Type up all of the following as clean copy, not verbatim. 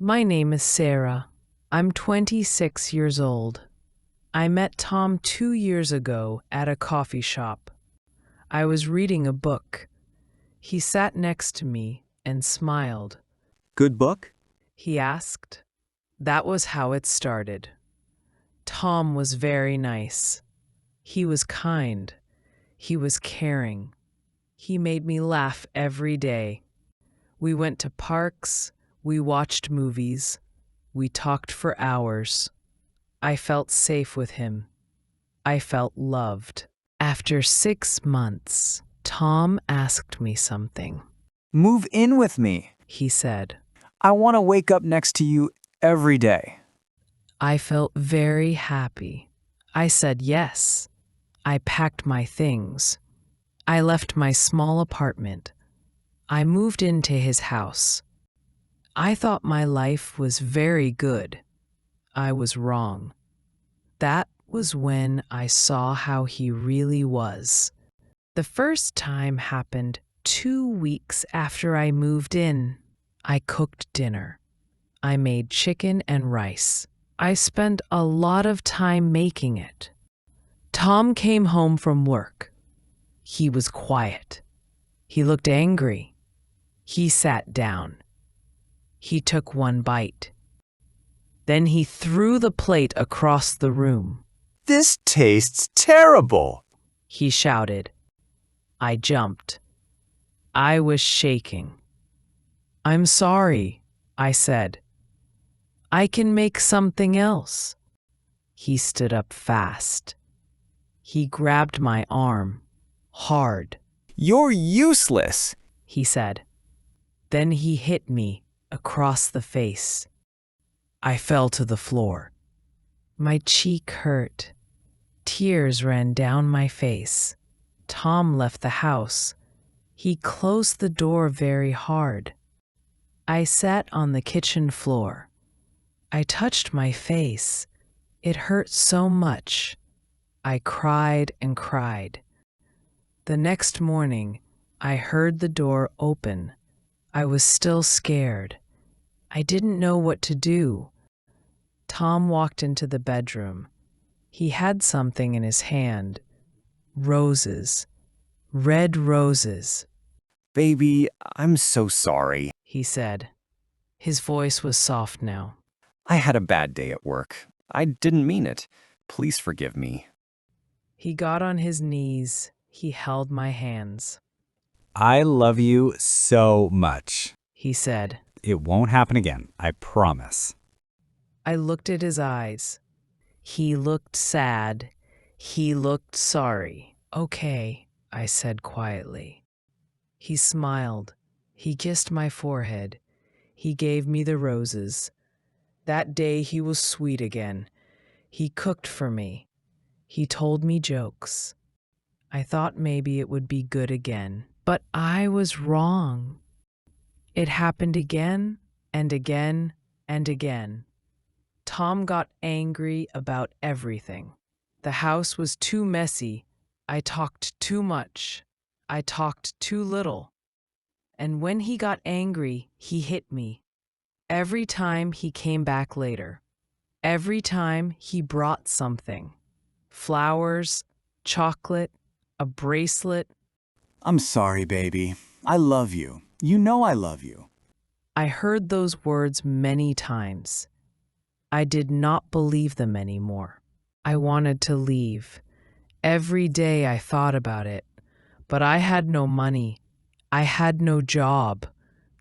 My name is Sarah. I'm 26 years old. I met Tom 2 years ago at a coffee shop. I was reading a book. He sat next to me and smiled. Good book? He asked. That was how it started. Tom was very nice. He was kind. He was caring. He made me laugh every day. We went to parks. We watched movies. We talked for hours. I felt safe with him. I felt loved. After 6 months, Tom asked me something. Move in with me. He said. I want to wake up next to you every day. I felt very happy. I said yes. I packed my things. I left my small apartment. I moved into his house. I thought my life was very good. I was wrong. That was when I saw how he really was. The first time happened 2 weeks after I moved in. I cooked dinner. I made chicken and rice. I spent a lot of time making it. Tom came home from work. He was quiet. He looked angry. He sat down. He took one bite. Then he threw the plate across the room. This tastes terrible. He shouted. I jumped. I was shaking. I'm sorry, I said. I can make something else. He stood up fast. He grabbed my arm, hard. You're useless. He said. Then he hit me across the face. I fell to the floor. My cheek hurt. Tears ran down my face. Tom left the house. He closed the door very hard. I sat on the kitchen floor. I touched my face. It hurt so much. I cried and cried. The next morning, I heard the door open. I was still scared. I didn't know what to do. Tom walked into the bedroom. He had something in his hand. Roses. Red roses. Baby, I'm so sorry. He said. His voice was soft now. I had a bad day at work. I didn't mean it. Please forgive me. He got on his knees. He held my hands. I love you so much. He said. It won't happen again, I promise. I looked at his eyes. He looked sad. He looked sorry. Okay, I said quietly. He smiled. He kissed my forehead. He gave me the roses. That day he was sweet again. He cooked for me. He told me jokes. I thought maybe it would be good again, but I was wrong. It happened again and again and again. Tom got angry about everything. The house was too messy. I talked too much. I talked too little. And when he got angry, he hit me. Every time he came back later. Every time he brought something. Flowers, chocolate, a bracelet. I'm sorry, baby. I love you. You know I love you. I heard those words many times. I did not believe them anymore. I wanted to leave. Every day I thought about it, but I had no money. I had no job.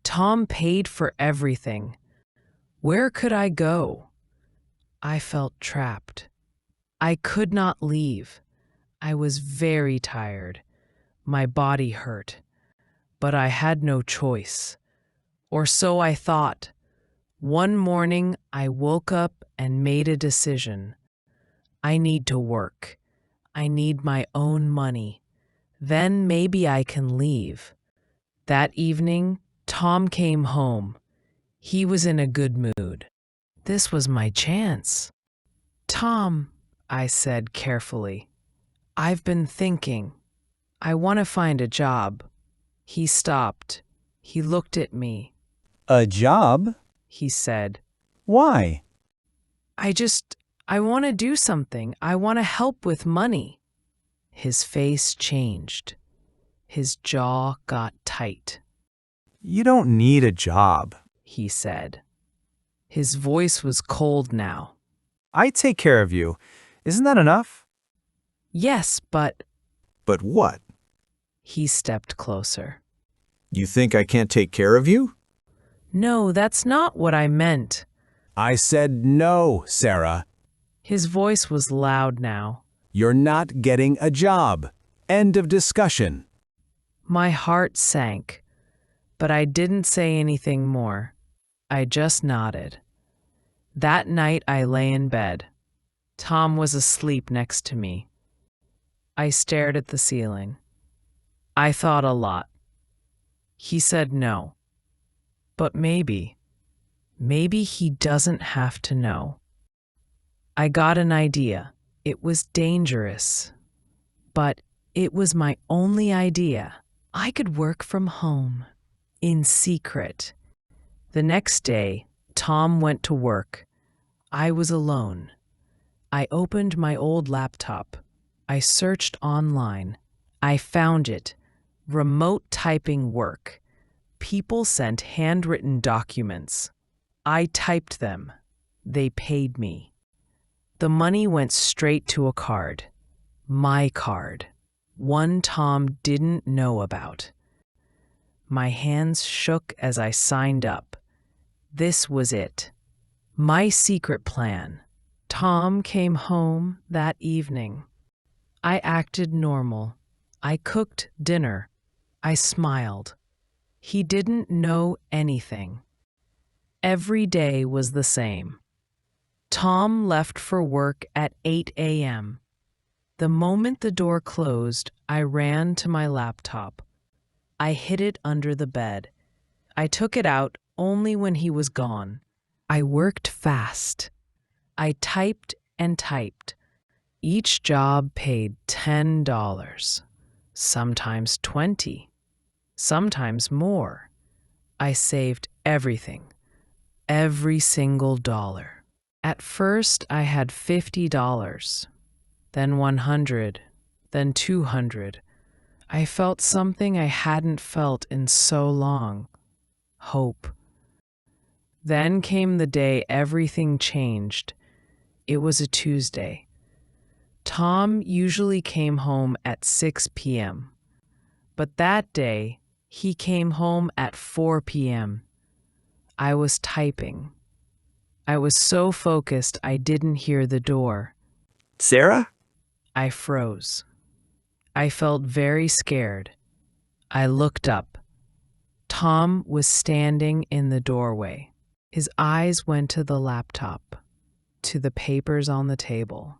Tom paid for everything. Where could I go? I felt trapped. I could not leave. I was very tired. My body hurt. But I had no choice. Or so I thought. One morning, I woke up and made a decision. I need to work. I need my own money. Then maybe I can leave. That evening, Tom came home. He was in a good mood. This was my chance. Tom, I said carefully, I've been thinking. I want to find a job. He stopped. He looked at me. A job? he said. Why? I want to do something. I want to help with money. His face changed. His jaw got tight. You don't need a job. He said. His voice was cold now. I take care of you. Isn't that enough? Yes, but But what? he stepped closer. You think I can't take care of you? No, that's not what I meant. I said no, Sarah. His voice was loud now. You're not getting a job. End of discussion. My heart sank, but I didn't say anything more. I just nodded. That night I lay in bed. Tom was asleep next to me. I stared at the ceiling. I thought a lot. He said no. But maybe he doesn't have to know. I got an idea. It was dangerous, but it was my only idea. I could work from home, in secret. The next day, Tom went to work. I was alone. I opened my old laptop. I searched online. I found it. Remote typing work. People sent handwritten documents. I typed them. They paid me. The money went straight to a card. My card. One Tom didn't know about. My hands shook as I signed up. This was it. My secret plan. Tom came home that evening. I acted normal. I cooked dinner. I smiled. He didn't know anything. Every day was the same. Tom left for work at 8 a.m. The moment the door closed, I ran to my laptop. I hid it under the bed. I took it out only when he was gone. I worked fast. I typed and typed. Each job paid $10, sometimes $20, sometimes more. I saved everything, every single dollar. At first, I had $50, then $100, then $200. I felt something I hadn't felt in so long. Hope. Then came the day everything changed. It was a Tuesday. Tom usually came home at 6 p.m., but that day he came home at 4 p.m. I was typing. I was so focused I didn't hear the door. Sarah? I froze. I felt very scared. I looked up. Tom was standing in the doorway. His eyes went to the laptop, to the papers on the table.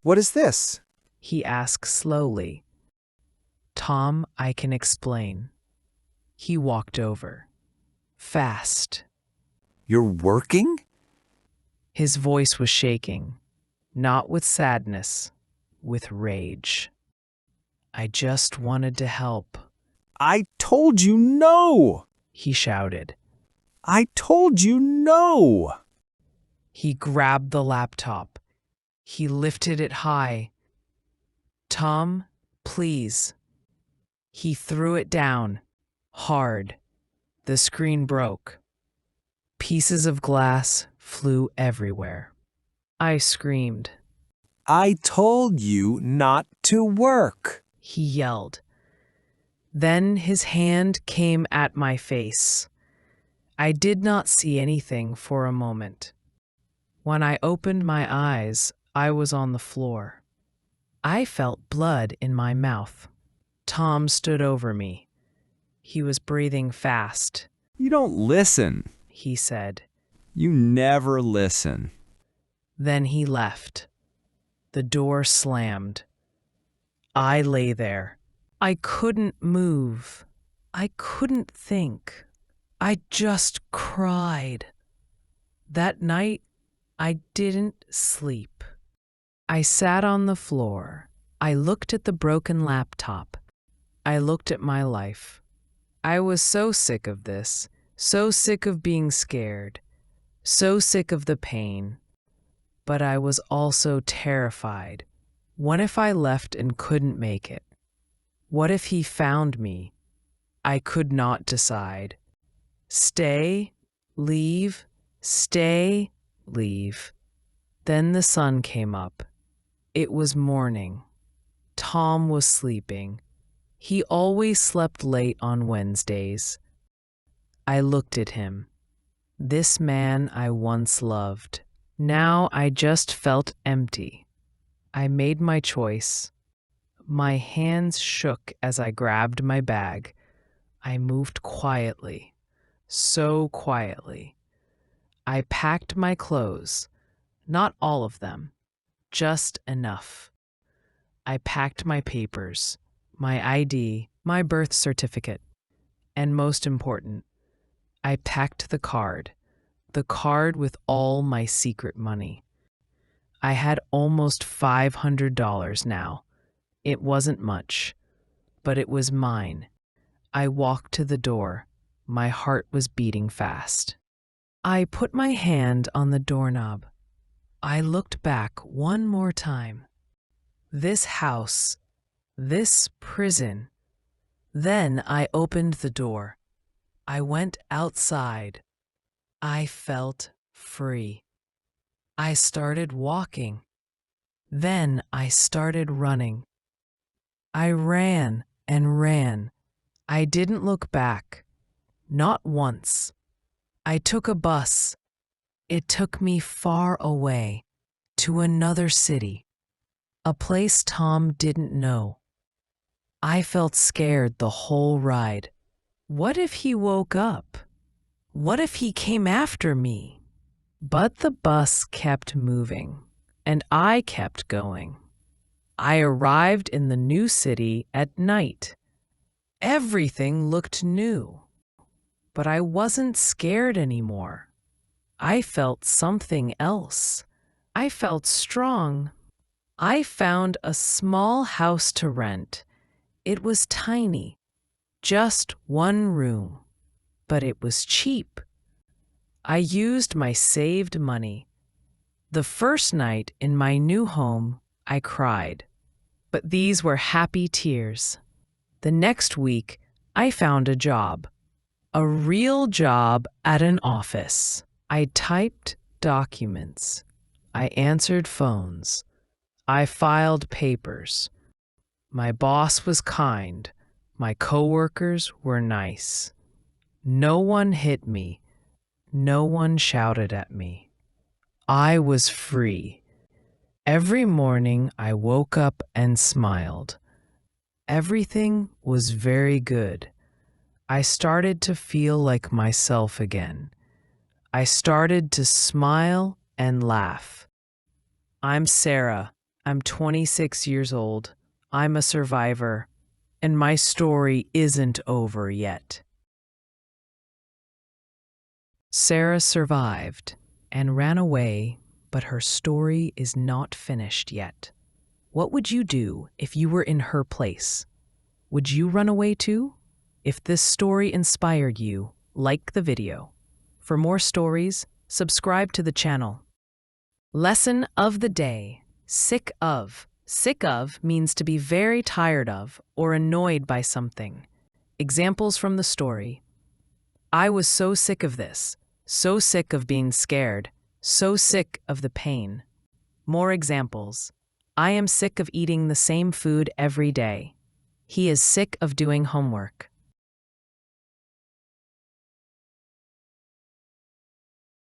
What is this? He asked slowly. Tom, I can explain. He walked over. Fast. You're working? His voice was shaking, not with sadness, with rage. I just wanted to help, I told you no! he shouted. I told you no! He grabbed the laptop. He lifted it high. Tom, please. He threw it down, hard. The screen broke. Pieces of glass flew everywhere. I screamed. I told you not to work. He yelled. Then his hand came at my face. I did not see anything for a moment. When I opened my eyes, I was on the floor. I felt blood in my mouth. Tom stood over me. He was breathing fast. You don't listen. He said. You never listen. Then he left. The door slammed. I lay there. I couldn't move. I couldn't think. I just cried. That night, I didn't sleep. I sat on the floor. I looked at the broken laptop. I looked at my life. I was so sick of this, so sick of being scared. so sick of the pain, but I was also terrified. What if I left and couldn't make it? What if he found me? I could not decide. Stay, leave, stay, leave. Then the sun came up. It was morning. Tom was sleeping. He always slept late on Wednesdays. I looked at him. This man I once loved. Now I just felt empty. I made my choice. My hands shook as I grabbed my bag. I moved quietly, so quietly. I packed my clothes, not all of them, just enough. I packed my papers, my ID, my birth certificate, and most important, I packed the card with all my secret money. I had almost $500 now. It wasn't much, but it was mine. I walked to the door. My heart was beating fast. I put my hand on the doorknob. I looked back one more time. This house, this prison. Then I opened the door. I went outside. I felt free. I started walking. Then I started running. I ran and ran. I didn't look back. Not once. I took a bus. It took me far away to another city, a place Tom didn't know. I felt scared the whole ride. What if he woke up? What if he came after me? But the bus kept moving, and I kept going. I arrived in the new city at night. Everything looked new, but I wasn't scared anymore. I felt something else. I felt strong. I found a small house to rent. It was tiny, just one room, but it was cheap. I used my saved money. The first night in my new home, I cried, but these were happy tears. The next week, I found a job, a real job at an office. I typed documents. I answered phones. I filed papers. My boss was kind. My coworkers were nice. No one hit me. No one shouted at me. I was free. Every morning I woke up and smiled. Everything was very good. I started to feel like myself again. I started to smile and laugh. I'm Sarah. I'm 26 years old. I'm a survivor, and my story isn't over yet. Sarah survived and ran away, but her story is not finished yet. What would you do if you were in her place? Would you run away too? If this story inspired you, like the video. For more stories, subscribe to the channel. Lesson of the day. Sick of. Sick of means to be very tired of or annoyed by something. Examples from the story. I was so sick of this. So sick of being scared. So sick of the pain. More examples. I am sick of eating the same food every day. He is sick of doing homework.